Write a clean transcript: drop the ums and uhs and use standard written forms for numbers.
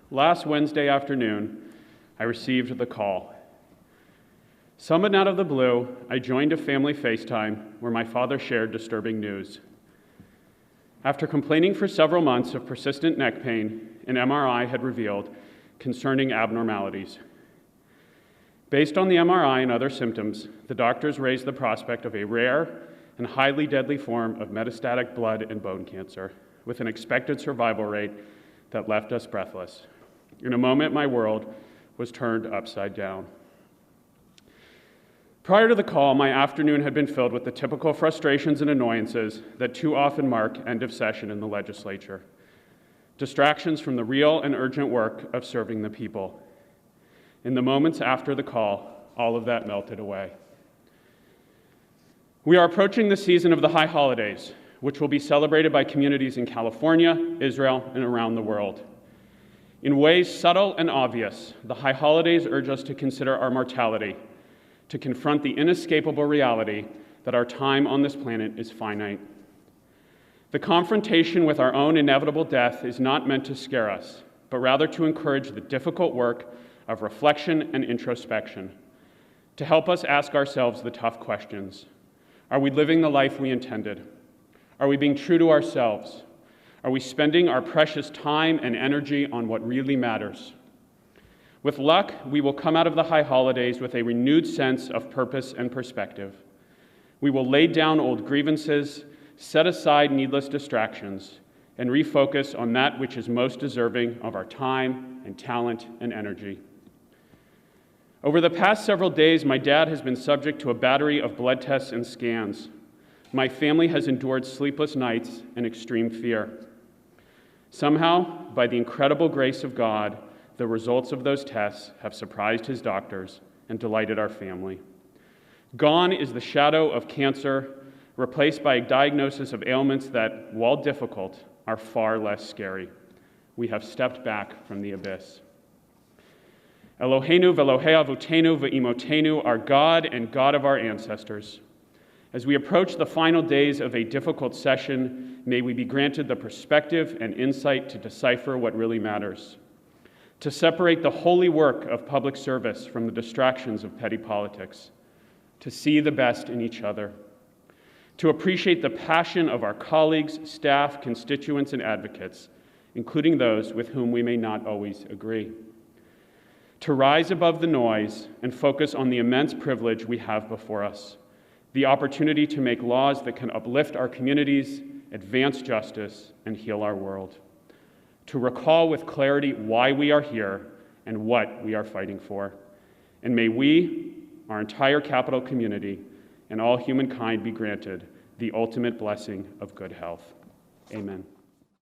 Last Wednesday afternoon, I received the call. Summoned out of the blue, I joined a family FaceTime where my father shared disturbing news. After complaining for several months of persistent neck pain, an MRI had revealed concerning abnormalities. Based on the MRI and other symptoms, the doctors raised the prospect of a rare and highly deadly form of metastatic blood and bone cancer, with an expected survival rate that left us breathless. In a moment, my world was turned upside down. Prior to the call, my afternoon had been filled with the typical frustrations and annoyances that too often mark end of session in the legislature. Distractions from the real and urgent work of serving the people. In the moments after the call, all of that melted away. We are approaching the season of the high holidays, which will be celebrated by communities in California, Israel, and around the world. In ways subtle and obvious, the high holidays urge us to consider our mortality, to confront the inescapable reality that our time on this planet is finite. The confrontation with our own inevitable death is not meant to scare us, but rather to encourage the difficult work of reflection and introspection, to help us ask ourselves the tough questions. Are we living the life we intended? Are we being true to ourselves? Are we spending our precious time and energy on what really matters? With luck, we will come out of the high holidays with a renewed sense of purpose and perspective. We will lay down old grievances, set aside needless distractions, and refocus on that which is most deserving of our time and talent and energy. Over the past several days, my dad has been subject to a battery of blood tests and scans. My family has endured sleepless nights and extreme fear. Somehow, by the incredible grace of God, the results of those tests have surprised his doctors and delighted our family. Gone is the shadow of cancer, replaced by a diagnosis of ailments that, while difficult, are far less scary. We have stepped back from the abyss. Eloheinu v'Elohei avotenu v'imotenu, our God and God of our ancestors. As we approach the final days of a difficult session, may we be granted the perspective and insight to decipher what really matters, to separate the holy work of public service from the distractions of petty politics, to see the best in each other, to appreciate the passion of our colleagues, staff, constituents, and advocates, including those with whom we may not always agree, to rise above the noise and focus on the immense privilege we have before us, the opportunity to make laws that can uplift our communities, advance justice, and heal our world, to recall with clarity why we are here and what we are fighting for. And may we, our entire Capitol community, and all humankind be granted the ultimate blessing of good health. Amen.